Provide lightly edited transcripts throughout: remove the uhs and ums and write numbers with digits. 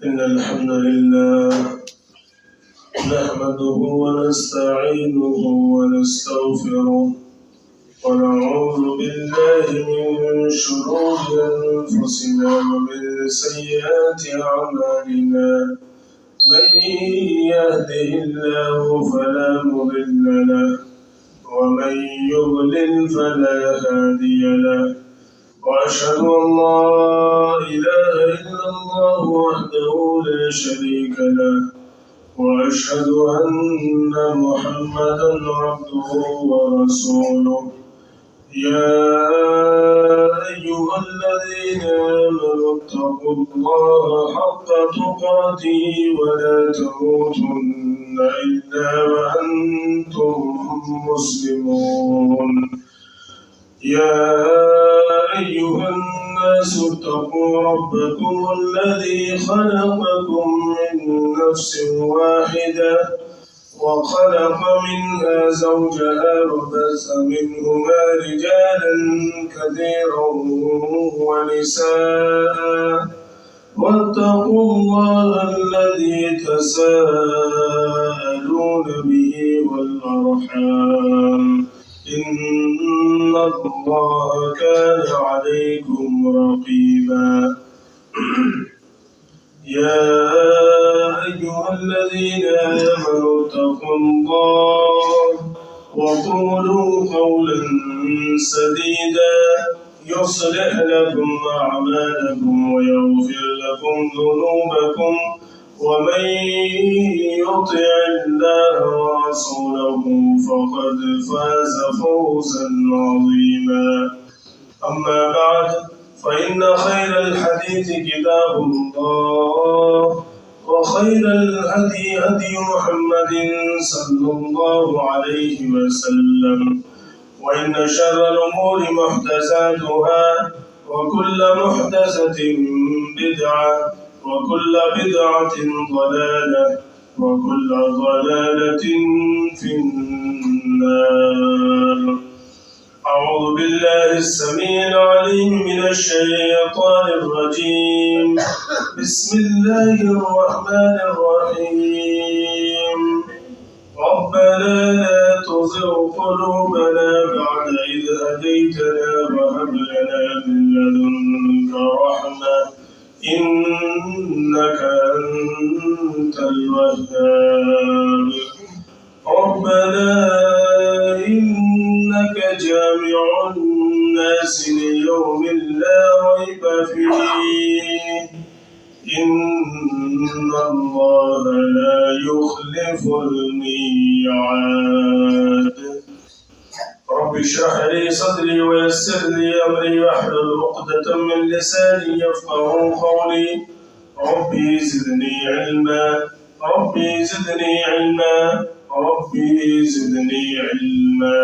إن الحمد لله نحمده ونستعينه ونستغفره ونعوذ بالله من شرور أنفسنا ومن سيئات أعمالنا من يهده الله فلا مضل له ومن يضلل فلا هادي له وأشهد أن لا إله إلا الله وحده لا شريك له وأشهد أن محمدا عبده ورسوله يا أيها الذين آمنوا اتقوا الله حق تقاته ولا تموتن إلا وأنتم مسلمون يا أيها الناس اتقوا ربكم الذي خلقكم من نفس واحدة وخلق منها زوجها وبث منهما رجالا كثيرا ونساء واتقوا الله الذي تساءلون به والأرحام إن الله كان عليكم رقيبا يا أيها الذين آمنوا اتقوا الله وقولوا قولا سديدا يصلح لكم أعمالكم ويغفر لكم ذنوبكم ومن يطع الله ورسوله فقد فاز فوزا عظيما أما بعد فإن خير الحديث كتاب الله وخير الهدي هدي محمد صلى الله عليه وسلم وإن شر الأمور محدثاتها وكل محدثة بدعة وكل بدعة ضلالة وكل ضلالة في النار. أعوذ بالله السميع العليم من الشيطان الرجيم. بسم الله الرحمن الرحيم. ربنا لا تزغ قلوبنا بعد إذ هديتنا وهب لنا من لدنك رحمة إنك أنت الوهاب. ربنا إنك جامع الناس ليوم لا ريب فيه إن الله لا يخلف الميعاد. رب اشرح لي صدري ويسر لي أمري واحلل عقدة من لساني يفقهوا قولي. ربي زدني علما ربي زدني علما ربي زدني علما.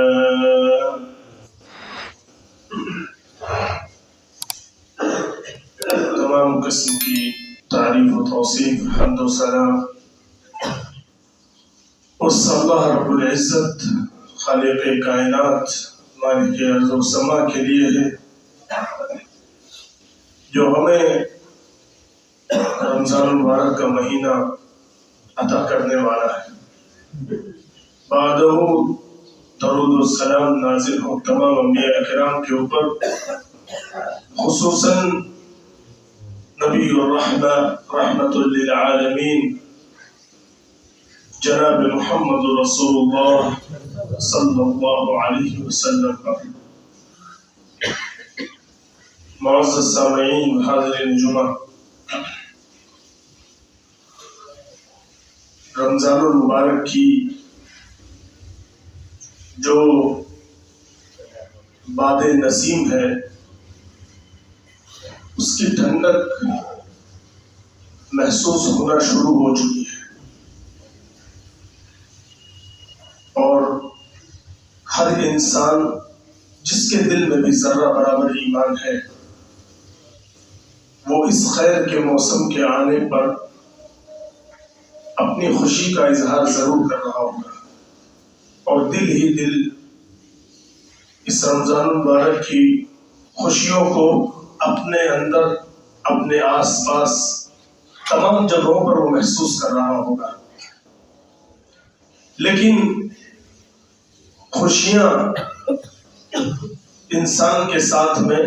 تمام قسم کی تعریف و توصیف حمد و ثنا اس اللہ رب العزت خالق کائنات مالک ارض و سما کے لیے ہے جو ہمیں رمضان المبارک کا مہینہ عطا کرنے والا ہے. بعدہ درود و سلام نازل ہو تمام انبیاء کرام کے اوپر، خصوصاً نبی الرحمہ رحمت للعالمین جناب محمد رسول اللہ صلی اللہ علیہ وسلم پر. معزز سامعین حاضرین جمعہ، رمضان المبارک کی جو باد نسیم ہے اس کی ٹھنڈک محسوس ہونا شروع ہو چکی ہے، اور ہر انسان جس کے دل میں بھی ذرہ برابر ایمان ہے وہ اس خیر کے موسم کے آنے پر اپنی خوشی کا اظہار ضرور کر رہا ہوگا، اور دل ہی دل اس رمضان المبارک کی خوشیوں کو اپنے اندر اپنے آس پاس تمام جگہوں پر وہ محسوس کر رہا ہوگا، لیکن خوشیاں انسان کے ساتھ میں،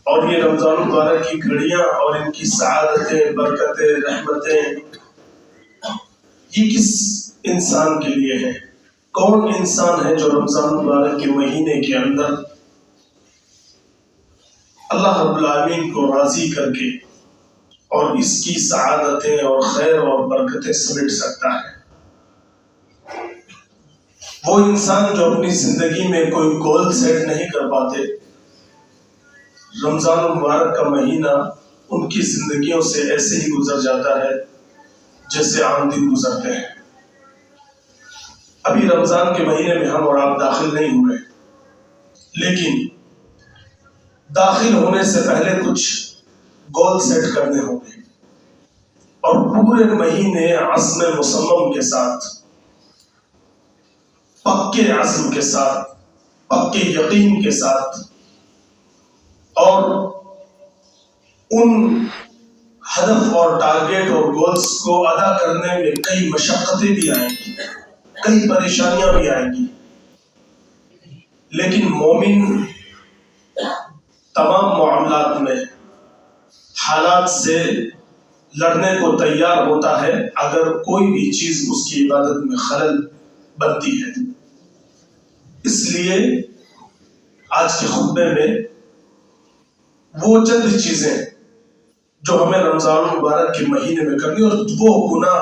اور یہ رمضان المبارک کی گھڑیاں اور ان کی سعادتیں، برکتیں، رحمتیں، یہ کس انسان کے لیے ہے؟ کون انسان ہے جو رمضان المبارک کے مہینے کے اندر اللہ رب العالمین کو راضی کر کے اور اس کی سعادتیں اور خیر اور برکتیں سمیٹ سکتا ہے؟ وہ انسان جو اپنی زندگی میں کوئی گول سیٹ نہیں کر پاتے، رمضان المبارک کا مہینہ ان کی زندگیوں سے ایسے ہی گزر جاتا ہے جیسے عام دن گزرتے ہیں۔ ابھی رمضان کے مہینے میں ہم اور آپ داخل نہیں ہوئے، لیکن داخل ہونے سے پہلے کچھ گول سیٹ کرنے ہوں گے، اور پورے مہینے عزم مصمم کے ساتھ، پکے عزم کے ساتھ، پکے یقین کے ساتھ، اور ان ہدف اور ٹارگیٹ اور گولز کو ادا کرنے میں کئی مشقتیں بھی آئیں گی، کئی پریشانیاں بھی آئیں گی، لیکن مومن تمام معاملات میں حالات سے لڑنے کو تیار ہوتا ہے اگر کوئی بھی چیز اس کی عبادت میں خلل بنتی ہے۔ اس لیے آج کے خطبے میں وہ چند چیزیں جو ہمیں رمضان المبارک کے مہینے میں کرنی، اور وہ گناہ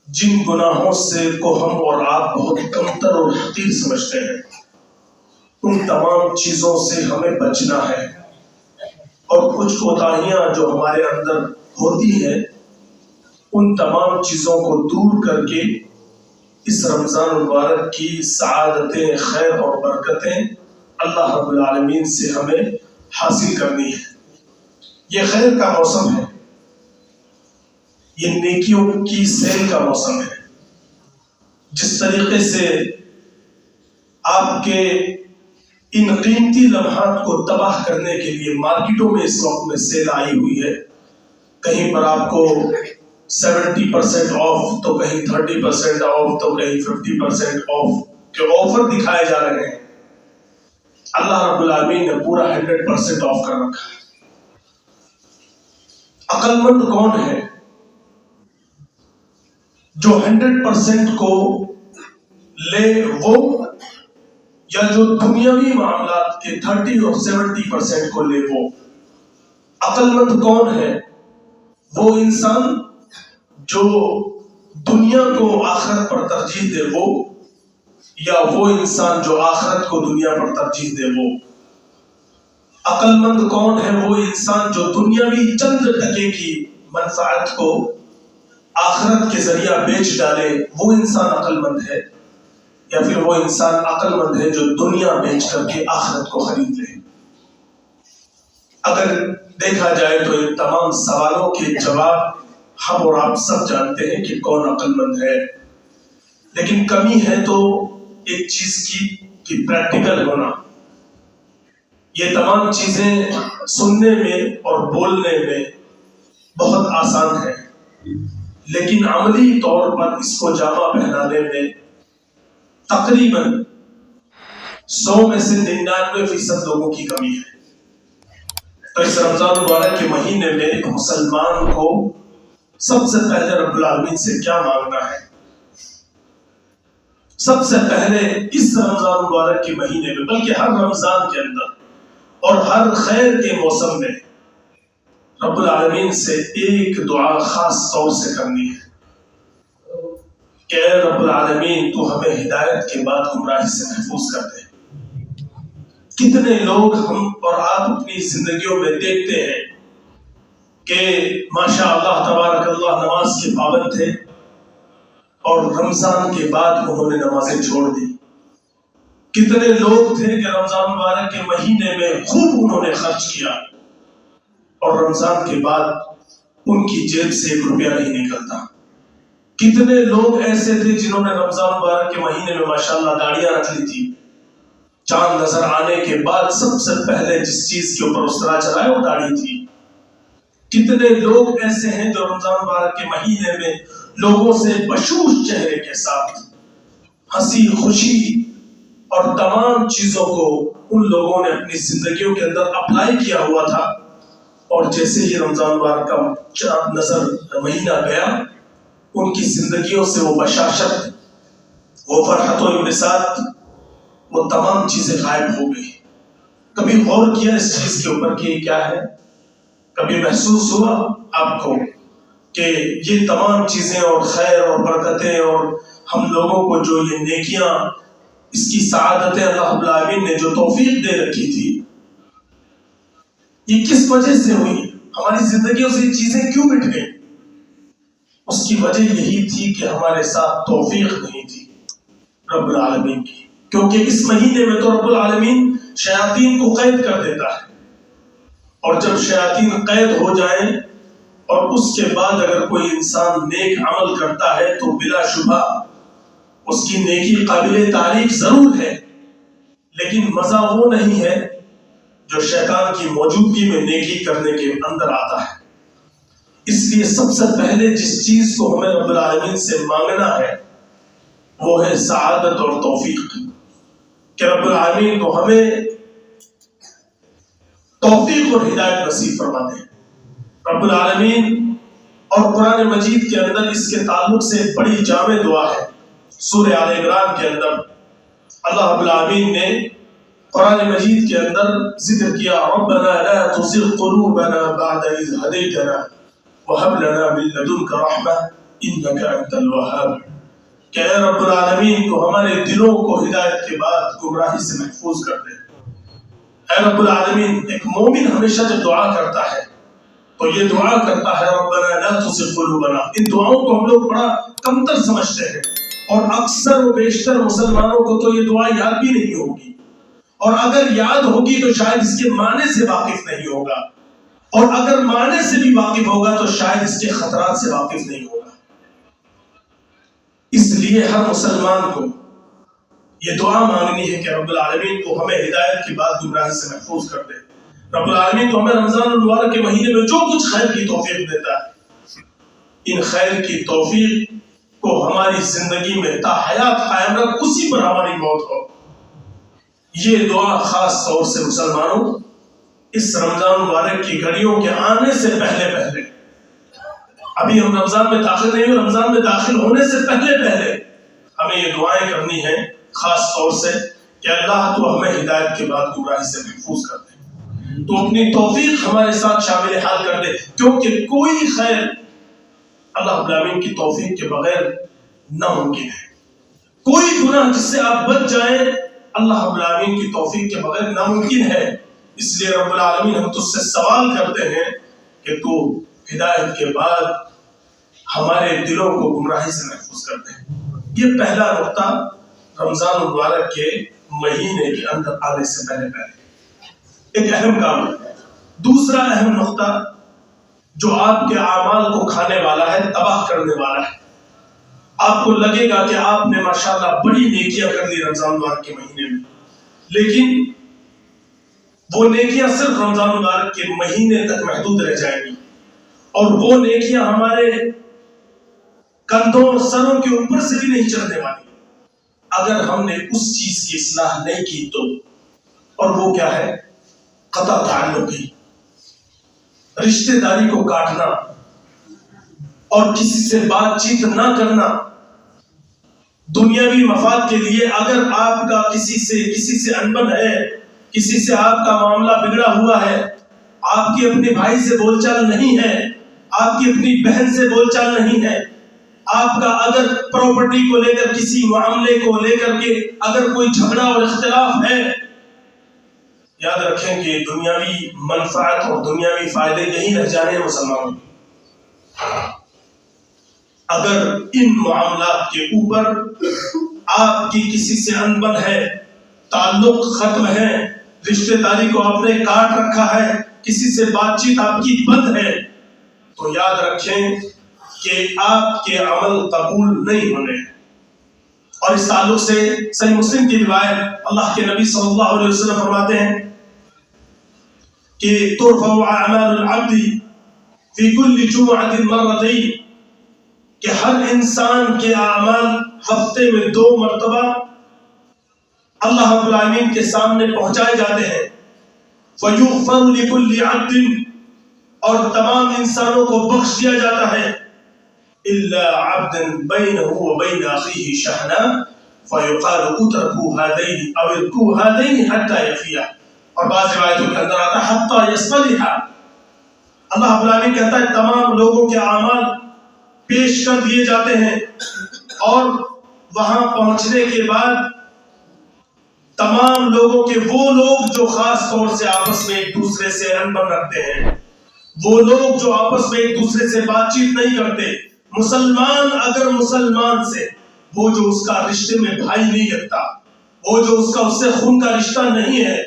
جن گناہوں سے کو ہم اور آپ بہت کمتر اور حقیر سمجھتے ہیں، ان تمام چیزوں سے ہمیں بچنا ہے، اور کچھ کوتاہیاں جو ہمارے اندر ہوتی ہیں ان تمام چیزوں کو دور کر کے اس رمضان المبارک کی سعادتیں، خیر اور برکتیں اللہ رب العالمین سے ہمیں حاصل کرنی ہے۔ یہ خیر کا موسم ہے، یہ نیکیوں کی سیل کا موسم ہے۔ جس طریقے سے آپ کے ان قیمتی لمحات کو تباہ کرنے کے لیے مارکیٹوں میں اس وقت میں سیل آئی ہوئی ہے، کہیں پر آپ کو 70% آف تو کہیں 30% آف تو کہیں 50% آف کے آفر دکھائے جا رہے ہیں۔ اللہ رب العالمین نے پورا 100% آف کر رکھا ہے۔ عقل مند کون ہے جو 100% کو لے، وہ یا جو دنیاوی معاملات کے 30 اور 70% کو لے؟ وہ عقل مند کون ہے؟ وہ انسان جو دنیا کو آخرت پر ترجیح دے، وہ یا وہ انسان جو آخرت کو دنیا پر ترجیح دے؟ وہ عقل مند کون ہے؟ وہ انسان جو دنیاوی چند ٹکے کی منفعت کو آخرت کے ذریعہ بیچ ڈالے، وہ انسان عقل مند ہے؟ یا پھر وہ انسان عقل مند ہے جو دنیا بیچ کر کے آخرت کو خرید لے؟ اگر دیکھا جائے تو ان تمام سوالوں کے جواب ہم اور آپ سب جانتے ہیں کہ کون عقل مند ہے، لیکن کمی ہے تو ایک چیز کی کہ پریکٹیکل ہونا۔ یہ تمام چیزیں سننے میں اور بولنے میں بہت آسان ہے، لیکن عملی طور پر اس کو جامہ پہنانے میں تقریباً 100 میں سے 99% لوگوں کی کمی ہے۔ تو اس رمضان مبارک کے مہینے میں ایک مسلمان کو سب سے پہلے رب العالمین سے کیا مانگنا ہے؟ سب سے پہلے اس رمضان مبارک کے مہینے میں، بلکہ ہر رمضان کے اندر اور ہر خیر کے موسم میں رب العالمین سے ایک دعا خاص طور سے کرنی ہے کہ اے رب العالمین تو ہمیں ہدایت کے بعد گمراہی سے محفوظ کر دے۔ کتنے لوگ ہم اور آپ اپنی زندگیوں میں دیکھتے ہیں کہ ماشاء اللہ تبارک اللہ نماز کے پابند تھے اور رمضان کے بعد انہوں نے نمازیں چھوڑ دی۔ کتنے لوگ تھے کہ رمضان مبارک کے مہینے میں خوب انہوں نے خرچ کیا اور رمضان کے بعد ان کی جیب سے 1 روپیہ نہیں نکلتا۔ کتنے لوگ ایسے تھے جنہوں نے رمضان مبارک کے مہینے میں ماشاءاللہ داڑیاں رکھ لی تھی، چاند نظر آنے کے بعد سب سے پہلے جس چیز کے اوپر اسرا چلا ہے وہ داڑھی تھی، کتنے لوگ ایسے ہیں جو رمضان مبارک کے مہینے میں لوگوں سے بشوش چہرے کے ساتھ ہنسی خوشی اور تمام چیزوں کو ان لوگوں نے اپنی زندگیوں کے اندر اپلائی کیا ہوا تھا، اور جیسے ہی رمضان مبارک کا نظر مہینہ گیا ان کی زندگیوں سے وہ بشاشت، وہ فرحت و انبساط، وہ تمام چیزیں غائب ہو گئی۔ کبھی غور کیا اس چیز کے اوپر کہ یہ کیا ہے؟ کبھی محسوس ہوا آپ کو کہ یہ تمام چیزیں اور خیر اور برکتیں اور ہم لوگوں کو جو یہ نیکیاں، اس کی سعادتیں اللہ رب العالمین نے جو توفیق دے رکھی تھی، یہ کس وجہ سے ہوئی؟ ہماری زندگیوں سے یہ چیزیں کیوں مٹ گئی؟ اس کی وجہ یہی تھی کہ ہمارے ساتھ توفیق نہیں تھی رب العالمین کی، کیونکہ اس مہینے میں تو رب العالمین شیاطین کو قید کر دیتا ہے، اور جب شیاطین قید ہو جائیں اور اس کے بعد اگر کوئی انسان نیک عمل کرتا ہے تو بلا شبہ اس کی نیکی قابل تعریف ضرور ہے، لیکن مزہ وہ نہیں ہے جو شیطان کی موجودگی میں نیکی کرنے کے اندر آتا ہے۔ اس لیے سب سے پہلے جس چیز کو ہمیں رب العالمین سے مانگنا ہے وہ ہے سعادت اور توفیق، کہ رب العالمین کو ہمیں توفیق اور ہدایت نصیب فرما دے۔ رب العالمین اور قرآن مجید کے اندر اس کے تعلق سے بڑی جامع دعا ہے۔ سورہ آل عمران کے اندر اللہ رب العالمین نے قرآن مجید کے اندر ذکر کیا، ربنا لا تزغ قلوبنا بعد اذ هديتنا وهب لنا من لدنك رحمة انك انت الوهاب، کہ اے رب العالمین تو ہمارے دلوں کو ہدایت کے بعد گمراہی سے محفوظ کر دے۔ اے رب العالمین، ایک مومن ہمیشہ جب دعا کرتا ہے تو یہ دعا کرتا ہے ربنا لا تزغ قلوبنا۔ ان دعاؤں کو ہم لوگ بڑا کمتر سمجھتے ہیں، اور اکثر و بیشتر مسلمانوں کو تو یہ دعا یاد بھی نہیں ہوگی، اور اگر یاد ہوگی تو شاید اس کے معنی سے واقف نہیں ہوگا، اور اگر معنی سے بھی واقف ہوگا تو شاید اس کے خطرات سے واقف نہیں ہوگا۔ اس لیے ہر مسلمان کو یہ دعا مانگنی ہے کہ رب العالمین کو ہمیں ہدایت کے بعد گمراہی سے محفوظ کر دے۔ رب العالمین تو ہمیں رمضان المبارک کے مہینے میں جو کچھ خیر کی توفیق دیتا ہے، ان خیر کی توفیق کو ہماری زندگی میں تا حیات قائم رکھ، اسی پر ہماری موت ہو۔ یہ دعا خاص طور سے مسلمانوں اس رمضان مبارک کی گھڑیوں کے آنے سے پہلے پہلے، ابھی ہم رمضان میں داخل نہیں ہوئے، رمضان میں داخل ہونے سے پہلے پہلے ہمیں یہ دعائیں کرنی ہیں، خاص طور سے کہ اللہ تو ہمیں ہدایت کے بعد گمراہی سے محفوظ کر دے، تو اپنی توفیق ہمارے ساتھ شامل حال کر دے، کیونکہ کوئی خیر اللہ رب العالمین کی توفیق کے بغیر ناممکن ہے۔ کوئی گناہ جس سے آپ بچ جائیں اللہ رب العالمین کی توفیق کے بغیر ناممکن ہے۔ اس لیے رب العالمین ہم تجھ سے سوال کرتے ہیں کہ تو ہدایت کے بعد ہمارے دلوں کو گمراہی سے محفوظ کر دے۔ یہ پہلا نقطہ رمضان المبارک کے مہینے کے اندر آنے سے پہلے پہلے ایک اہم کام ہے۔ دوسرا اہم نقطہ جو آپ کے اعمال کو کھانے والا ہے، تباہ کرنے والا ہے، آپ کو لگے گا کہ آپ نے ماشاءاللہ بڑی نیکیاں کر لی رمضان مبارک کے مہینے میں، لیکن وہ نیکیاں صرف رمضان مبارک کے مہینے تک محدود رہ جائیں گی، اور وہ نیکیاں ہمارے کندھوں اور سروں کے اوپر سے بھی نہیں چڑھنے والی اگر ہم نے اس چیز کی اصلاح نہیں کی تو۔ اور وہ کیا ہے؟ قطع تعلقی، رشتہ داری کو کاٹنا اور کسی سے بات چیت نہ کرنا۔ دنیاوی مفاد کے لیے اگر آپ کا کسی سے انبن ہے، کسی سے آپ کا معاملہ بگڑا ہوا ہے، آپ کی اپنے بھائی سے بول چال نہیں ہے، آپ کی اپنی بہن سے بول چال نہیں ہے، آپ کا اگر پراپرٹی کو لے کر کسی معاملے کو لے کر کے اگر کوئی جھگڑا اور اختلاف ہے، یاد رکھیں کہ دنیاوی منفعت اور دنیاوی فائدے یہی رہ جانے ہیں مسلمانوں کے۔ اگر ان معاملات کے اوپر آپ کی کسی سے انبن ہے، تعلق ختم ہے، رشتہ داری کو آپ نے کاٹ رکھا ہے، کسی سے بات چیت آپ کی بند ہے، تو یاد رکھیں کہ آپ کے عمل قبول نہیں ہونے۔ اور اس تعلق سے صحیح مسلم کی روایت اللہ کے نبی صلی اللہ علیہ وسلم فرماتے ہیں کہ ترفع اعمال العبد فی کل جمعۃ مرتین کہ ہر انسان کے اعمال ہفتے میں 2 مرتبہ اللہ رب العالمین کے سامنے پہنچائے جاتے ہیں. فیغفر لکل عبد اور تمام انسانوں کو بخش دیا جاتا ہے الا عبدا بینہ وبین اخیہ شحناء فیقال اترکوا هذین او اترکوا هذین حتی یفیہ. اور بعض روایتوں کے اندر آتا ہے حتی یصطلح. اللہ رب العالمین کہتا ہے تمام لوگوں کے اعمال پیش کر دیے جاتے ہیں اور وہاں پہنچنے کے بعد تمام لوگوں کے وہ لوگ جو خاص طور سے آپس میں ایک دوسرے سے انبن رکھتے ہیں، وہ لوگ جو آپس میں ایک دوسرے سے بات چیت نہیں کرتے، مسلمان اگر مسلمان سے وہ جو اس کا رشتے میں بھائی نہیں لگتا، وہ جو اس کا اس سے خون کا رشتہ نہیں ہے،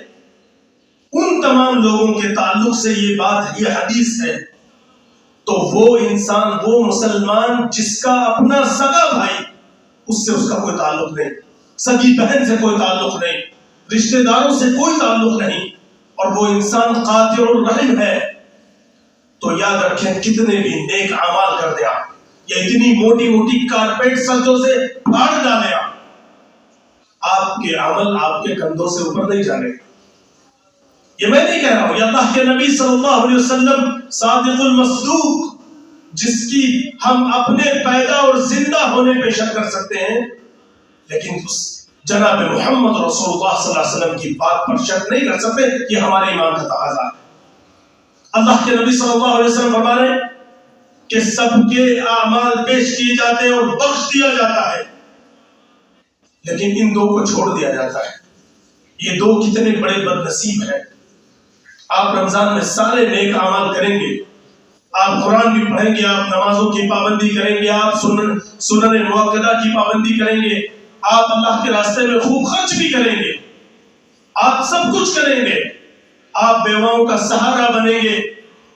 ان تمام لوگوں کے تعلق سے یہ بات یہ حدیث ہے. تو وہ انسان وہ مسلمان جس کا اپنا سگا بھائی اس سے اس کا کوئی تعلق نہیں، سگی بہن سے کوئی تعلق نہیں، رشتہ داروں سے کوئی تعلق نہیں، اور وہ انسان قاطع الرحم ہے، تو یاد رکھیں کتنے بھی نیک اعمال کر دیں آپ، یا اتنی موٹی موٹی کارپیٹ سجدوں سے پھاڑ ڈالیں آپ کے عمل آپ کے کندھوں سے اوپر نہیں جانے. یہ میں نہیں کہہ رہا ہوں، یہ اللہ کے نبی صلی اللہ علیہ وسلم صادق المصدوق جس کی ہم اپنے پیدا اور زندہ ہونے پہ شک کر سکتے ہیں، لیکن اس جناب محمد رسول اللہ صلی اللہ علیہ وسلم کی بات پر شک نہیں کر سکتے. یہ ہمارے ایمان کا تقاضا ہے. اللہ کے نبی صلی اللہ علیہ وسلم فرما رہے ہیں کہ سب کے اعمال پیش کیے جاتے ہیں اور بخش دیا جاتا ہے، لیکن ان 2 کو چھوڑ دیا جاتا ہے. یہ 2 کتنے بڑے بد نصیب ہیں. آپ رمضان میں سارے نیک اعمال کریں گے، آپ قرآن بھی پڑھیں گے، آپ نمازوں کی پابندی کریں گے، آپ سنن مؤکدہ کی پابندی کریں گے، آپ اللہ کے راستے میں خوب خرچ بھی کریں گے، آپ سب کچھ کریں گے، آپ بیواؤں کا سہارا بنیں گے،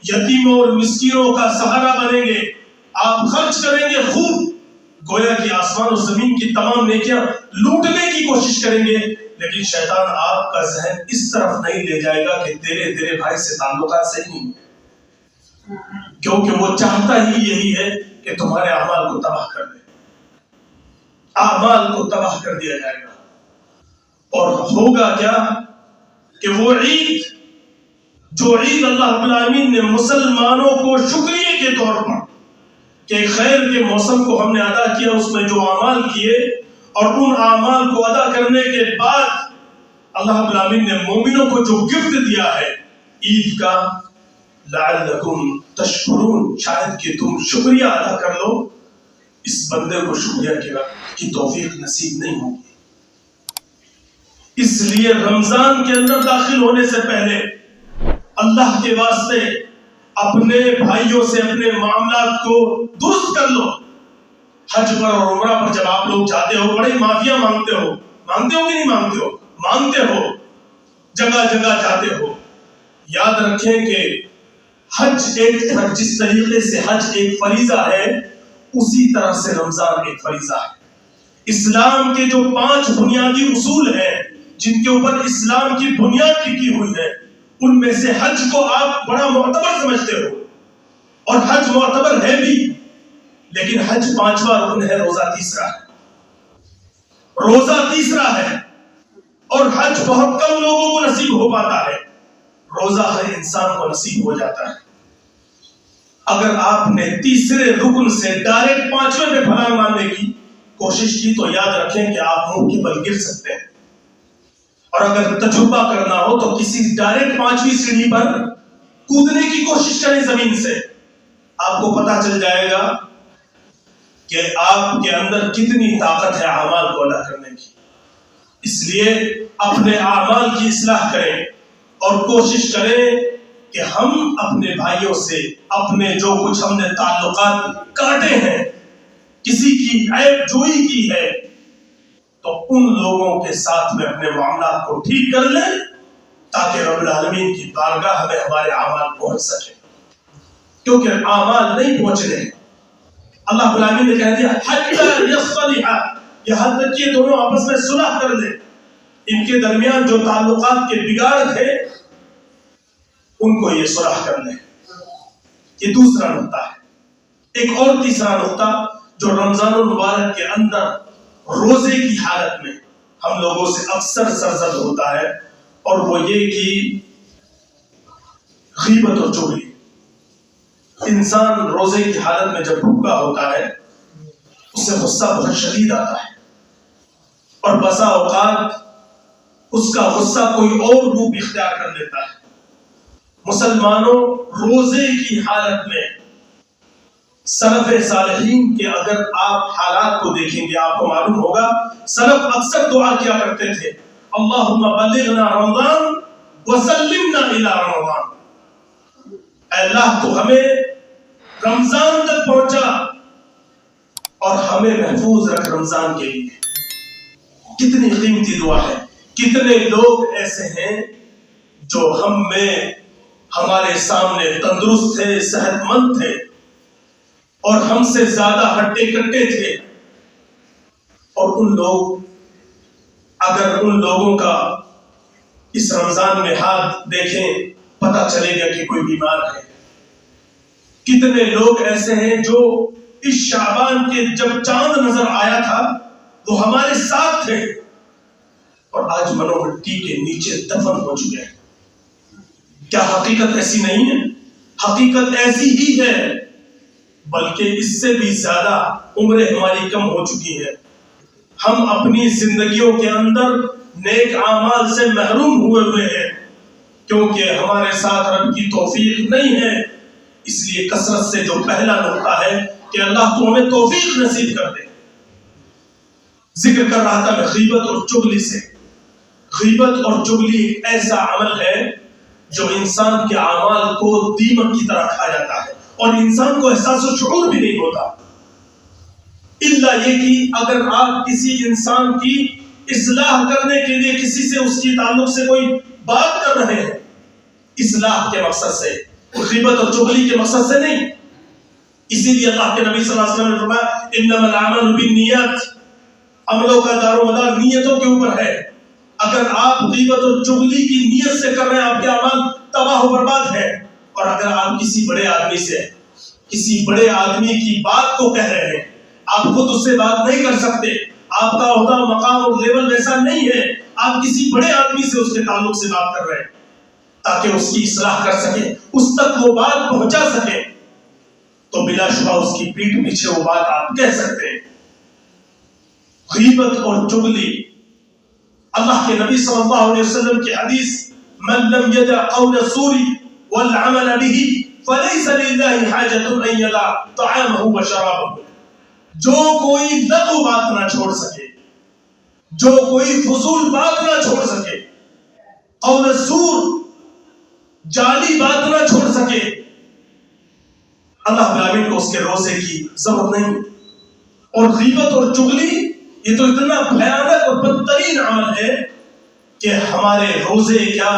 یتیموں اور مسکینوں کا سہارا بنیں گے، آپ خرچ کریں گے خوب، گویا کہ آسمان و زمین کی تمام نیکیاں لوٹنے کی کوشش کریں گے، لیکن شیطان آپ کا ذہن اس طرف نہیں لے جائے گا کہ تیرے بھائی سے تعلقات صحیح نہیں، کیونکہ وہ چاہتا ہی یہی ہے کہ تمہارے اعمال کو تباہ کر دے. اعمال کو تباہ کر دیا جائے گا، اور ہوگا کیا کہ وہ عید جو عید اللہ رب العالمین نے مسلمانوں کو شکریہ کے طور پر کہ خیر کے موسم کو ہم نے ادا کیا، اس میں جو اعمال کیے اور ان اعمال کو ادا کرنے کے بعد اللہ رب العالمین نے مومنوں کو جو گفٹ دیا ہے عید کا، لعلکم تشکرون، شاید کہ تم شکریہ ادا کر لو. اس بندے کو شکریہ کی توفیق نصیب نہیں ہوگی. اس لیے رمضان کے اندر داخل ہونے سے پہلے اللہ کے واسطے اپنے بھائیوں سے اپنے معاملات کو درست کر لو. حج پر اور عمرہ پر جب آپ لوگ جاتے ہو بڑے معافیاں مانگتے ہو کہ نہیں مانگتے ہو؟ مانگتے ہو، جگہ جگہ جاتے ہو. یاد رکھیں کہ حج جس طریقے سے حج ایک فریضہ ہے، اسی طرح سے رمضان ایک فریضہ ہے. اسلام کے جو 5 بنیادی اصول ہیں جن کے اوپر اسلام کی بنیاد ٹکی ہوئی ہے، ان میں سے حج کو آپ بڑا معتبر سمجھتے ہو، اور حج معتبر ہے بھی، لیکن حج 5واں رکن ہے، روزہ تیسرا ہے، اور حج بہت کم لوگوں کو نصیب ہو پاتا ہے، روزہ ہر انسان کو نصیب ہو جاتا ہے. اگر آپ نے تیسرے رکن سے ڈائریکٹ 5ویں پہ پھلانگ مارنے کی کوشش کی تو یاد رکھیں کہ آپ منہ کے بل گر سکتے ہیں. اور اگر تجربہ کرنا ہو تو کسی ڈائریکٹ 5ویں سیڑھی پر کودنے کی کوشش کریں زمین سے، آپ کو پتا چل جائے گا کہ آپ کے اندر کتنی طاقت ہے اعمال کو ادا کرنے کی. اس لیے اپنے اعمال کی اصلاح کریں اور کوشش کریں کہ ہم اپنے بھائیوں سے اپنے جو کچھ ہم نے تعلقات کاٹے ہیں، کسی کی عیب جوئی کی ہے، تو ان لوگوں کے ساتھ میں اپنے معاملات کو ٹھیک کر لیں تاکہ رب العالمین کی بارگاہ میں ہمارے اعمال پہنچ سکیں. کیونکہ اعمال نہیں پہنچ رہے ہیں. اللہ رب العالمین نے کہہ دیا حتی یصطلحا، یہاں تک کہ دونوں آپس میں صلح کر لیں، ان کے درمیان جو تعلقات کے بگاڑ تھے ان کو یہ صلح کر لیں. یہ دوسرا نقطہ ہے۔ ایک اور تیسرا نقطہ جو رمضان المبارک کے اندر روزے کی حالت میں ہم لوگوں سے اکثر سرزد ہوتا ہے، اور وہ یہ کہ غیبت اور چغلی۔ انسان روزے کی حالت میں جب بھوکا ہوتا ہے اسے غصہ بہت شدید آتا ہے، اور بسا اوقات اس کا غصہ کوئی اور روپ اختیار کر لیتا ہے۔ مسلمانوں، روزے کی حالت میں سلف صالحین کے اگر آپ حالات کو دیکھیں گے آپ کو معلوم ہوگا، سلف اکثر دعا کیا کرتے تھے، اللہم بلغنا رمضان وسلمنا الی رمضان، اے اللہ تو ہمیں رمضان تک پہنچا اور ہمیں محفوظ رکھ رمضان کے لیے۔ کتنی قیمتی دعا ہے۔ کتنے لوگ ایسے ہیں جو ہم میں ہمارے سامنے تندرست تھے، صحت مند تھے، اور ہم سے زیادہ ہٹے کٹے تھے، اور ان لوگوں کا اس رمضان میں ہاتھ دیکھیں پتہ چلے گا کہ کوئی بیمار ہے۔ کتنے لوگ ایسے ہیں جو اس شعبان کے جب چاند نظر آیا تھا وہ ہمارے ساتھ تھے، اور آج منو مٹی کے نیچے دفن ہو چکے ہیں۔ کیا حقیقت ایسی نہیں ہے؟ حقیقت ایسی ہی ہے، بلکہ اس سے بھی زیادہ عمریں ہماری کم ہو چکی ہے۔ ہم اپنی زندگیوں کے اندر نیک اعمال سے محروم ہوئے ہیں، کیونکہ ہمارے ساتھ رب کی توفیق نہیں ہے۔ اس لیے کثرت سے جو پہلا نقطہ ہے کہ اللہ تو ہمیں توفیق نصیب کر دے۔ ذکر کر رہا تھا میں غیبت اور چغلی سے۔ غیبت اور چغلی ایک ایسا عمل ہے جو انسان کے اعمال کو دیمک کی طرح کھا جاتا ہے، اور انسان کو احساس و شعور بھی نہیں ہوتا، الا یہ کہ اگر آپ کسی انسان کی اصلاح کرنے کے لیے کسی سے اس کی تعلق سے کوئی بات کر رہے ہیں، اصلاح کے مقصد سے، غیبت اور چغلی کے مقصد سے نہیں۔ اسی لیے اللہ کے نبی صلی اللہ علیہ وسلم نے فرمایا انما الاعمال بالنیات، عملوں کا دار و مدار نیتوں کے اوپر ہے۔ اگر آپ غیبت اور چغلی کی نیت سے کر رہے ہیں آپ کے اعمال تباہ و برباد ہے، اور اگر آپ کسی بڑے آدمی کی بات کو کہہ رہے ہیں، آپ خود اس سے بات نہیں کر سکتے، آپ کا عہدہ مقام اور لیول ویسا نہیں ہے، آپ کسی بڑے آدمی سے اس کے تعلق سے بات کر رہے ہیں تاکہ اس کی اصلاح کر سکیں، اس تک وہ بات پہنچا سکیں، تو بلا شبہ اس کی پیٹھ پیچھے وہ بات آپ کہہ سکتے ہیں۔ غیبت اور چغلی، اللہ کے نبی صلی اللہ علیہ وسلم کی حدیث من لم يدع قول الزور والعمل به فليس لله حاجة ان يدع طعامه وشرابه، جو کوئی لغو بات نہ چھوڑ سکے، جو کوئی فضول بات نہ چھوڑ سکے، قول الزور جعلی بات نہ چھوڑ سکے، اللہ العالمین کو اس کے روزے کی ضرورت نہیں۔ اور غیبت اور چغلی یہ تو اتنا بھیانک اور بدترین عمل ہے کہ ہمارے روزے کیا،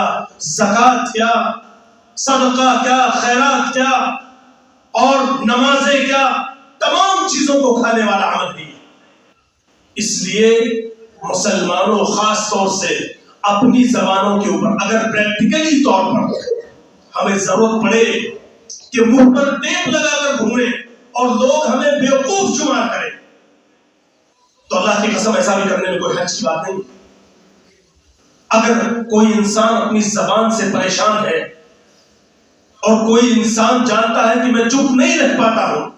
زکوٰۃ کیا، صدقہ کیا، خیرات کیا، اور نمازیں کیا، تمام چیزوں کو کھانے والا عمل ہے۔ اس لیے مسلمانوں خاص طور سے اپنی زبانوں کے اوپر اگر پریکٹیکلی طور پر ہمیں ضرورت پڑے کہ منہ پر ٹیپ لگا کر گھومیں اور لوگ ہمیں بیوقوف شمار کریں، تو اللہ کی قسم ایسا بھی کرنے میں کوئی حرج کی بات نہیں۔ اگر کوئی انسان اپنی زبان سے پریشان ہے اور کوئی انسان جانتا ہے کہ میں چپ نہیں رہ پاتا ہوں،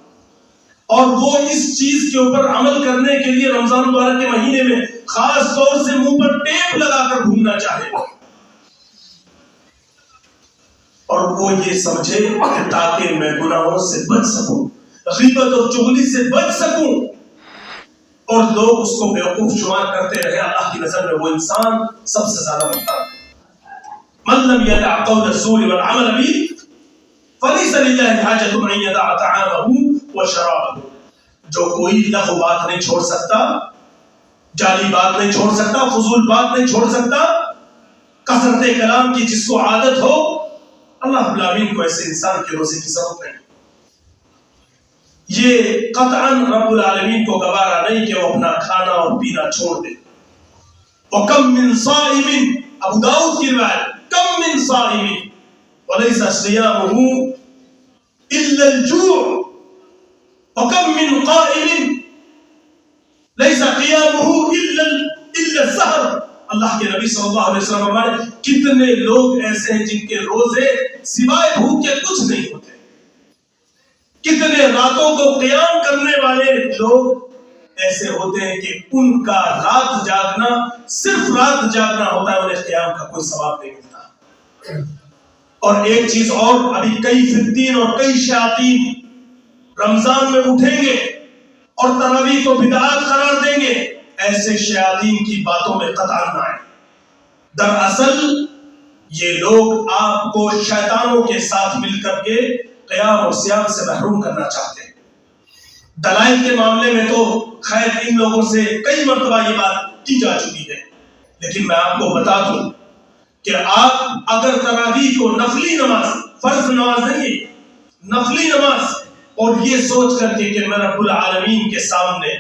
اور وہ اس چیز کے اوپر عمل کرنے کے لیے رمضان مبارک کے مہینے میں خاص طور سے منہ پر ٹیپ لگا کر گھومنا چاہے، اور وہ یہ سمجھے کہ تاکہ میں گناہوں سے بچ سکوں، غیبت اور چغلی سے بچ سکوں، اور لوگ اس کو بیوقوف شمار کرتے رہے، اللہ کی نظر میں وہ انسان سب سے زیادہ بدتر ہے۔ من لم يدع قول الزور والعمل به فليس لله حاجة ان يدع طعامه وشرابه، جو کوئی لغو بات نہیں چھوڑ سکتا، جعلی بات نہیں چھوڑ سکتا، فضول بات نہیں چھوڑ سکتا، کثرت کلام کی جس کو عادت ہو، اللہ العالمین کو ایسے انسان کے روزے کی ضرورت نہیں۔ یہ قطعاً رب العالمین کو گوارا نہیں کہ وہ اپنا کھانا اور پینا چھوڑ دے۔ وَكَم مِّن صَائِمٍ، ابو داؤد کی روایت، کم من صائم وَلَيْسَ صِيَامُهُ الا الجوع وكم من قائم ليس قيامه الا السحر. اللہ کے نبی صلی اللہ علیہ وسلم فرماتے کتنے لوگ ایسے ہیں جن کے روزے سوائے بھوک کے کچھ نہیں ہوتے. کتنے راتوں کو قیام کرنے والے لوگ ایسے ہوتے ہیں کہ ان کا رات جاگنا صرف رات جاگنا ہوتا ہے, انہیں قیام کا کوئی ثواب نہیں ملتا. اور ایک چیز اور, ابھی کئی فتین اور کئی شیاطین رمضان میں اٹھیں گے اور تراویح کو بدعات قرار دیں گے. ایسے شیاطین کی باتوں میں قطعاً نہ آئے. دراصل یہ لوگ آپ کو شیطانوں کے ساتھ مل کر کے قیام اور صیام سے محروم کرنا چاہتے ہیں. دلائل کے معاملے میں تو خیر ان لوگوں سے کئی مرتبہ یہ بات کی جا چکی ہے, لیکن میں آپ کو بتا دوں کہ آپ اگر تراویح کو نفلی نماز, فرض نماز نہیں, نفلی نماز, اور یہ سوچ کر کے کہ میں رب العالمین کے سامنے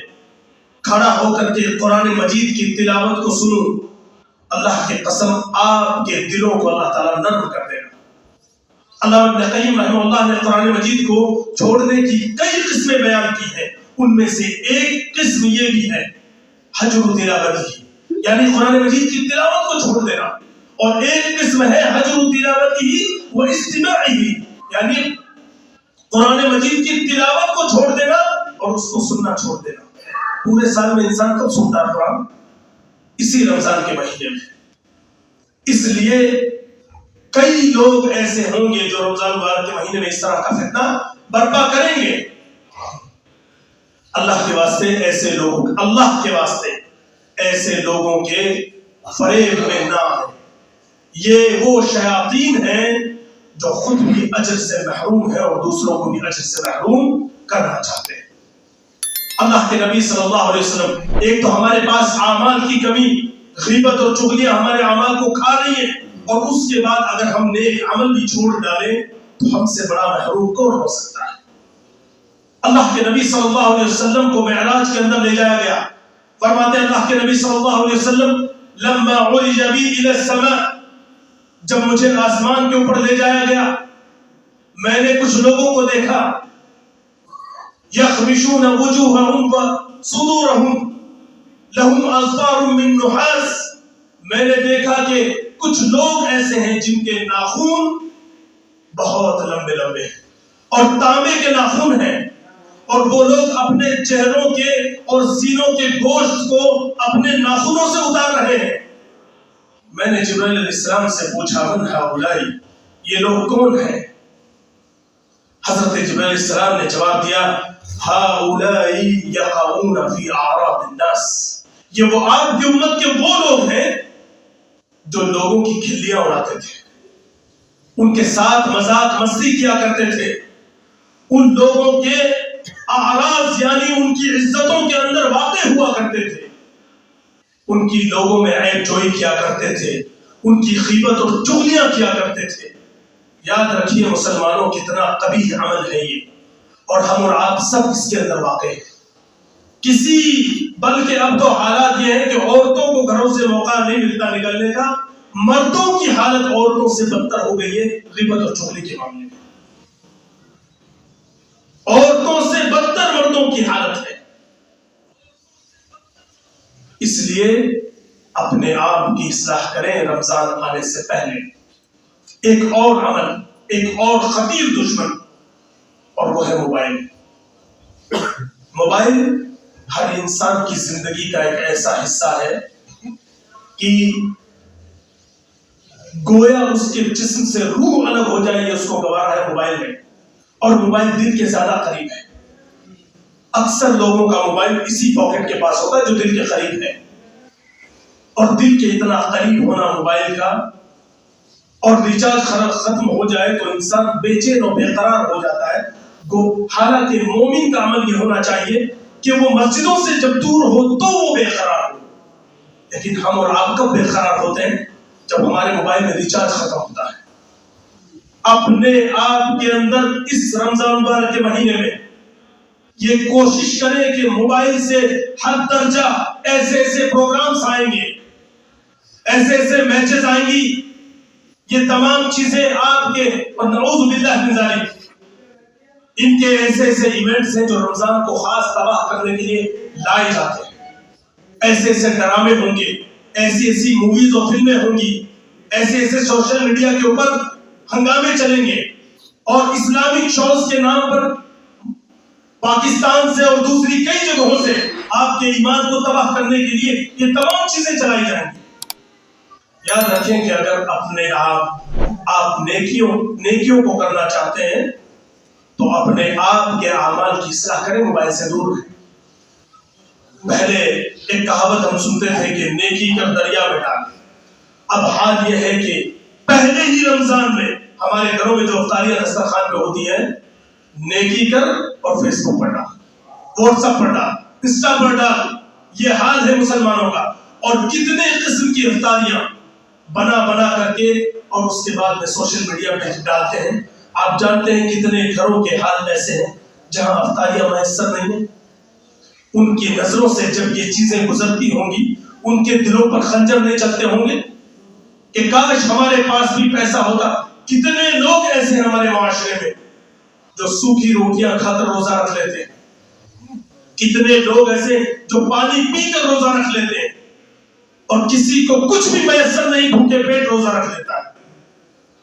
کھڑا ہو کر کے قرآن مجید کی تلاوت کو سنوں, اللہ کی قسم آپ کے دلوں کو اللہ تعالیٰ نرم کر دے گا. اللہ ابن قیم رحمہ اللہ نے قرآن مجید کو چھوڑنے کی کئی قسمیں بیان کی ہیں. ان میں سے ایک قسم یہ بھی ہے حجر تلاوتی, یعنی قرآن مجید کی تلاوت کو چھوڑ دینا, اور ایک قسم ہے حجر تلاوتی و استماعی, یعنی قرآن مجید کی تلاوت کو چھوڑ دینا اور اس کو سننا چھوڑ دینا. پورے سال میں انسان کب سنتا ہے قرآن؟ اسی رمضان کے مہینے میں. اس لیے کئی لوگ ایسے ہوں گے جو رمضان مبارک کے مہینے میں اس طرح کا فتنہ برپا کریں گے. اللہ کے واسطے ایسے لوگ, اللہ کے واسطے ایسے لوگوں کے فریب میں نہ آئے. یہ وہ شیاطین ہیں جو خود بھی اجر سے محروم ہے اور دوسروں کو بھی اجر سے محروم کرنا چاہتے ہیں. اللہ کے نبی صلی اللہ علیہ وسلم, ایک تو ہمارے پاس اعمال کی کمی, غیبت اور چغلیاں ہمارے اعمال کو کھا رہی ہیں, اور اس کے بعد اگر ہم نیک عمل بھی چھوڑ ڈالیں تو ہم سے بڑا محروم کون ہو سکتا ہے. اللہ کے نبی صلی اللہ علیہ وسلم کو معراج کے اندر لے جایا گیا. فرماتے ہیں اللہ کے نبی صلی اللہ علیہ وسلم لما عرج بی الی السماء, جب مجھے آسمان کے اوپر لے جایا گیا میں نے کچھ لوگوں کو دیکھا, یخمشون وجوہہم وصدورہم لہم اظفار من نحاس, میں نے دیکھا کہ کچھ لوگ ایسے ہیں جن کے ناخن بہت لمبے لمبے ہیں اور تانبے کے ناخن ہیں, اور وہ لوگ اپنے چہروں کے اور سینوں کے گوشت کو اپنے ناخنوں سے اتار رہے ہیں. میں نے جبرائیل علیہ السلام سے پوچھا من ہؤلاء, یہ لوگ کون ہیں؟ حضرت جبرائیل علیہ السلام نے جواب دیا ہؤلاء یقعون فی اعراض الناس, یہ وہ آپ کی امت کے وہ لوگ ہیں جو لوگوں کی کھلیاں اڑاتے تھے, ان کے ساتھ مذاق مستی کیا کرتے تھے, ان لوگوں کے اعراض یعنی ان کی عزتوں کے اندر واقع ہوا کرتے تھے, ان کی لوگوں میں عیب جوئی کیا کرتے تھے, ان کی غیبت اور چغلیاں کیا کرتے تھے. یاد رکھیے مسلمانوں کتنا قبیح عمل ہے یہ, اور ہم اور آپ سب اس کے اندر واقع ہیں. بلکہ اب تو حالات یہ ہے کہ عورتوں کو گھروں سے موقع نہیں ملتا نکلنے کا, مردوں کی حالت عورتوں سے بدتر ہو گئی ہے غیبت اور چغلی کے معاملے میں. عورتوں سے بدتر مردوں کی حالت ہے. اس لیے اپنے آپ کی اصلاح کریں رمضان آنے سے پہلے. ایک اور عمل, ایک اور خطیر دشمن, اور وہ ہے موبائل. موبائل ہر انسان کی زندگی کا ایک ایسا حصہ ہے کہ گویا اس کے جسم سے روح الگ ہو جائے, یہ اس کو گوارا ہے موبائل میں, اور موبائل دل کے زیادہ قریب ہے. اکثر لوگوں کا موبائل اسی پاکٹ کے پاس ہوتا ہے جو دل کے قریب ہے, اور دل کے اتنا قریب ہونا موبائل کا, اور ریچارج ختم ہو جائے تو انسان بے چین اور بے قرار ہو جاتا ہے. حالانکہ مومن کا عمل یہ ہونا چاہیے کہ وہ مسجدوں سے جب دور ہو تو وہ بے قرار ہو, لیکن ہم اور آپ کب بے قرار ہوتے ہیں؟ جب ہمارے موبائل میں ریچارج ختم ہوتا ہے. اپنے آپ کے اندر اس رمضان مبارک کے مہینے میں یہ کوشش کریں کہ موبائل سے حد درجہ ایسے ایسے پروگرامز آئیں گے, ایسے ایسے میچز آئیں گی, یہ تمام چیزیں آپ کے, اور نعوذ باللہ من ذالک, ان کے ایسے ایسے ایونٹس ہیں جو رمضان کو خاص تباہ کرنے کے لیے لائے جاتے ہیں. ایسے ایسے ڈرامے ہوں گے, ایسی ایسی موویز اور فلمیں ہوں گی, ایسے ایسے سوشل میڈیا کے اوپر ہنگامے چلیں گے, اور اسلامک شوز کے نام پر پاکستان سے اور دوسری کئی جگہوں سے آپ کے ایمان کو تباہ کرنے کے لیے یہ تمام چیزیں چلائی جائیں گی. یاد رکھیں کہ اگر اپنے آپ نیکیوں کو کرنا چاہتے ہیں تو اپنے آپ کے اعمال کی اصلاح کریں, موبائل سے دور رہیں. پہلے ایک کہاوت ہم سنتے تھے کہ نیکی کر دریا میں ڈال. اب حال یہ ہے کہ پہلے ہی رمضان میں ہمارے گھروں میں جو افطاریاں دسترخوان پہ ہوتی ہیں, نیکی کر اور فیس بک پر ڈال, واٹس ایپ پر ڈال, انسٹا پر ڈال. یہ حال ہے مسلمانوں کا. اور کتنے قسم کی افطاریاں بنا کر کے اور اس کے بعد میں سوشل میڈیا پہ ڈالتے ہیں. آپ جانتے ہیں کتنے گھروں کے حال ایسے ہیں جہاں افطاریاں میسر نہیں ہیں. ان کی نظروں سے جب یہ چیزیں گزرتی ہوں گی, ان کے دلوں پر خنجر نہیں چلتے ہوں گے کہ کاش ہمارے پاس بھی پیسہ ہوتا. کتنے لوگ ایسے ہیں ہمارے معاشرے میں جو سوکھی روٹیاں کھا کر روزہ رکھ لیتے ہیں. کتنے لوگ ایسے جو پانی پی کر روزہ رکھ لیتے ہیں, اور کسی کو کچھ بھی میسر نہیں, بھوکے پیٹ روزہ رکھ لیتا ہے.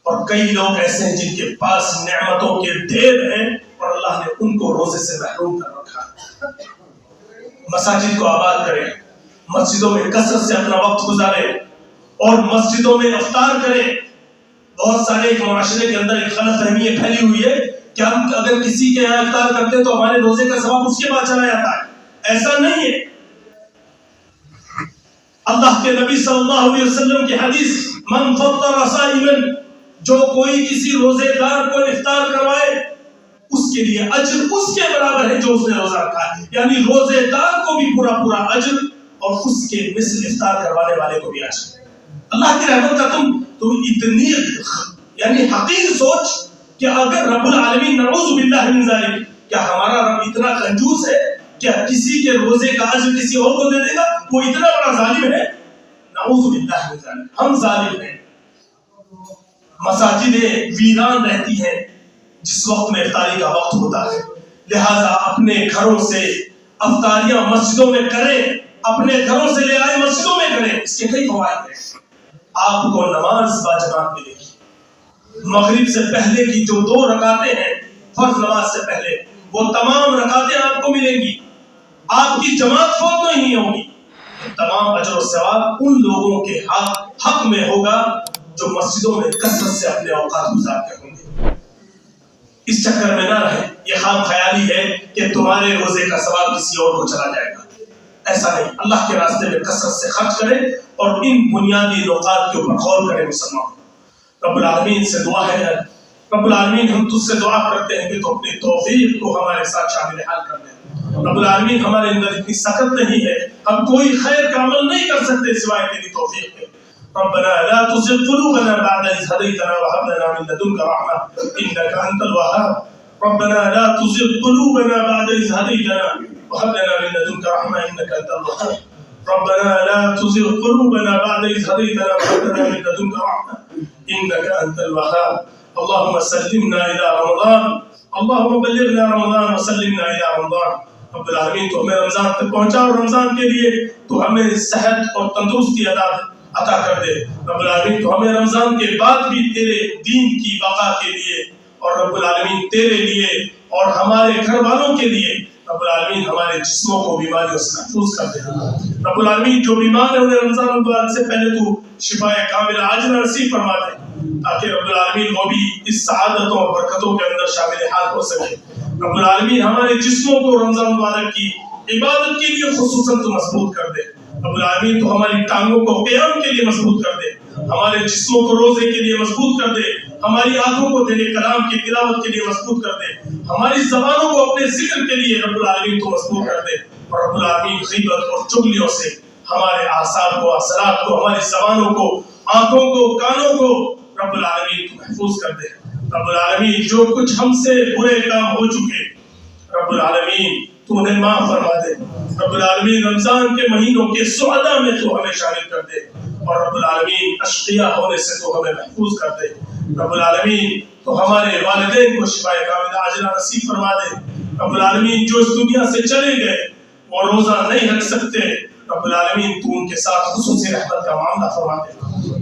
اور کئی لوگ ایسے ہیں جن کے پاس نعمتوں کے ڈھیر ہیں اور اللہ نے ان کو روزے سے محروم کر رکھا ہے. مساجد کو آباد کریں, مسجدوں میں کثرت سے اپنا وقت گزاریں اور مسجدوں میں افطار کریں. بہت سارے ایک معاشرے کے اندر ایک غلط فہمی یہ پھیلی ہوئی ہے کہ ہم اگر کسی کے یہاں افطار کرتے ہیں تو ہمارے روزے کا ثواب اس کے پاس چلا جاتا ہے. ایسا نہیں ہے. اللہ کے نبی صلی اللہ علیہ وسلم کی حدیث, من فطر صائما, جو کوئی کسی روزے دار کو افطار کروائے اس کے لیے اجر اس کے برابر ہے جو اس نے روزہ رکھا ہے. یعنی روزے دار کو بھی پورا اجر اور اس کے مثل افطار کروانے والے کو بھی اجر. اللہ کی رحمت کا تم اتنی یعنی حقیر سوچ کہ اگر رب العالمین نعوذ باللہ من ذالک, کیا ہمارا رب اتنا کنجوس ہے کیا کسی کے روزے کا اجر کسی اور کو دے دے گا؟ وہ اتنا بڑا ظالم ہے. نعوذ باللہ من ذالک, ہم ظالم ہیں. مساجدیں ویران رہتی ہیں جس وقت میں افطاری کا وقت ہوتا ہے. لہذا اپنے گھروں سے افطاریاں مسجدوں میں کریں, اپنے گھروں سے لے آئے مسجدوں میں کریں. اس کے کئی فوائد ہیں. آپ کو نماز باجماعت ملے گی. مغرب سے پہلے کی جو 2 رکعتیں ہیں فرض نماز سے پہلے, وہ تمام رکعتیں آپ کو ملیں گی. آپ کی جماعت فوت نہیں ہوگی. تمام اجر و ثواب ان لوگوں کے حق میں ہوگا جو مسجدوں میں کثرت سے اپنے اوقات گزارتے ہوں گے. اس چکر میں نہ رہے. یہ خام خیالی ہے کہ تمہارے روزے کا ثواب کسی اور کو چلا جائے گا. ایسا نہیں. اللہ کے راستے میں کثرت سے خرچ کریں اور ان بنیادی نقاط کے اوپر غور کریں. مسلمان رب العالمین سے دعا ہے, رب العالمین ہم تجھ سے دعا کرتے ہیں کہ تو اپنی توفیق کو ہمارے ساتھ شامل حال کر دیں. رب العالمین ہمارے اندر اتنی سخت نہیں ہے, ہم کوئی خیر کا عمل نہیں کر سکتے سوائے تیری توفیق کے. ربنا لا تزغ قلوبنا بعد إذ هديتنا وهب لنا من لدنك رحمة إنك أنت الوهاب. ربنا لا تزغ قلوبنا بعد إذ هديتنا وهب لنا من لدنك رحمة إنك أنت الوهاب. ربنا لا تزغ قلوبنا بعد إذ هديتنا وهب لنا من لدنك رحمة إنك أنت الوهاب. اللهم سلمنا إلى رمضان, اللهم بلغنا رمضان وسلمنا إلى رمضان. رب العالمین تو ہمیں رمضان تک پہنچا اور رمضان کے لیے تو ہمیں صحت اور تندرستی عطا کر دے. رب العالمین تو ہمیں رمضان کے بعد بھی تیرے دین کی بقا کے لیے اور رب العالمین تیرے لیے اور ہمارے گھر والوں کے لیے رب العالمین ہمارے جسموں کو بیماریوں سے محفوظ کر دے. رب العالمین جو بیمار ہیں انہیں رمضان المبارک سے پہلے تو شفا کاملہ عاجلہ نصیب فرما دے تاکہ رب العالمین وہ بھی اس سعادتوں اور برکتوں کے اندر شامل حال ہو سکے. رب العالمین ہمارے جسموں کو رمضان مبارک کی عبادت کے لیے خصوصاً تو مضبوط کر دے. رب العالمین تو ہماری ٹانگوں کو قیام کے لیے مضبوط کر دے, ہمارے جسموں کو روزے کے لیے مضبوط کر دے, ہماری آنکھوں کو تیرے کلام کی تلاوت کے لیے مضبوط کر دے, ہماری زبانوں کو اپنے ذکر کے لیے رب العالمین تو مضبوط کر دے. اور رب العالمین غیبت اور چغلیوں سے ہمارے اعصاب کو, عضلات کو, ہماری زبانوں کو, آنکھوں کو, کانوں کو رب العالمین تو محفوظ کر دے. رب العالمین جو کچھ ہم سے برے کام ہو چکے رب العالمین تو انہیں معاف فرما دے. رب العالمین رمضان کے مہینوں کے سعداء میں تو ہمیں شامل کر دے اور رب العالمین اشقیاء ہونے سے تو ہمیں محفوظ کر دے. رب العالمین تو ہمارے والدین کو شفاء کاملہ عاجلہ نصیب فرما دے. رب العالمین جو اس دنیا سے چلے گئے وہ روزہ نہیں رکھ سکتے، رب العالمین تو ان کے ساتھ خصوصی رحمت کا معاملہ فرما دے.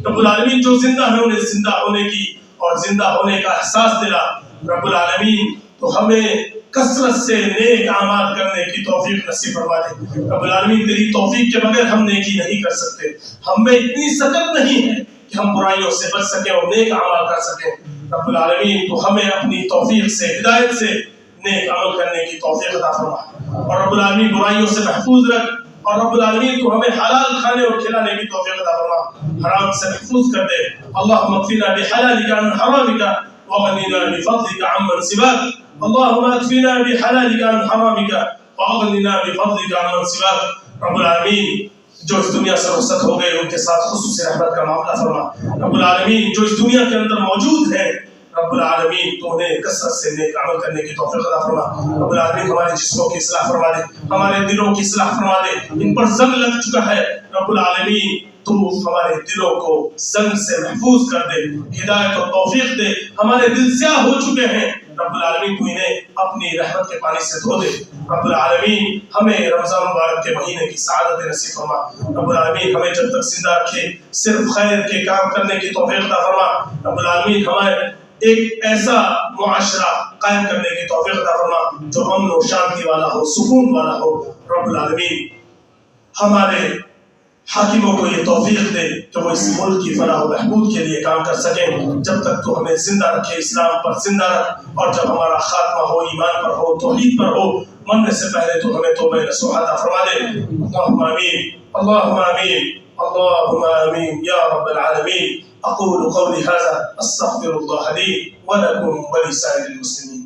رب العالمین جو زندہ ہے انہیں زندہ ہونے کی اور زندہ ہونے کا احساس دلا. رب العالمین تو ہمیں کثرت سے نیک اعمال کرنے کی توفیق نصیب فرما دے. رب العالمین تیری توفیق کے بغیر ہم نیکی نہیں کر سکتے، ہم میں اتنی سکت نہیں ہے کہ ہم برائیوں سے بچ سکیں اور نیک اعمال کر سکیں. رب العالمین تو ہمیں اپنی توفیق سے، ہدایت سے نیک عمل کرنے کی توفیق عطا فرما، اور رب العالمین برائیوں سے محفوظ رکھ، اور رب العالمین تو ہمیں حلال کھانے اور کھلانے کی توفیق عطا فرما، حرام سے محفوظ کر دے. اللهم اكفنا بحلالك عن حرامك واغننا بفضلك عمن سواك. اللهم اكفنا بحلالك عن حرامك واغننا بفضلك عمن سواك. رب العالمین جو اس دنیا سے رخصت ہو گئے ان کے ساتھ خصوصی رحمت کا معاملہ فرما. رب العالمین جو اس دنیا کے اندر موجود ہیں رب العالمین تو انہیں کثرت سے نیک عمل کرنے کی توفیق عطا فرما. رب العالمین ہمارے جسموں کی اصلاح فرما دے، ہمارے دلوں کی اصلاح فرما دے. ان پر زنگ لگ چکا ہے، رب العالمین تو ہمارے دلوں کو زنگ سے محفوظ کر دے، ہدایت اور توفیق دے. ہمارے دل سیاہ ہو چکے ہیں، رب العالمین تو انہیں اپنی رحمت کے پانی سے دھو دے. رب العالمین ہمیں رمضان مبارک کے مہینے کی سعادت نصیب فرما. رب العالمین ہمیں جب تک زندہ رکھے صرف خیر کے کام کرنے کی توفیق عطا فرما. رب العالمین ہمیں ایک ایسا معاشرہ قائم کرنے کی توفیق عطا فرما جو امن و شانتی والا ہو، سکون والا ہو. رب العالمین ہمارے حاکموں کو یہ توفیق دے کہ وہ اس ملک کی فلاح و بہبود کے لیے کام کر سکیں. جب تک تو ہمیں زندہ رکھے اسلام پر زندہ رکھ، اور جب ہمارا خاتمہ ہو ایمان پر ہو، توحید پر ہو، مرنے سے پہلے تو ہمیں توبہ نصوح عطا فرما دے. اللہم آمین، اللہم آمین، اللہم آمین یا رب العالمین. اقول قولی هذا استغفر اللہ لی ولکم ولسائر المسلمین.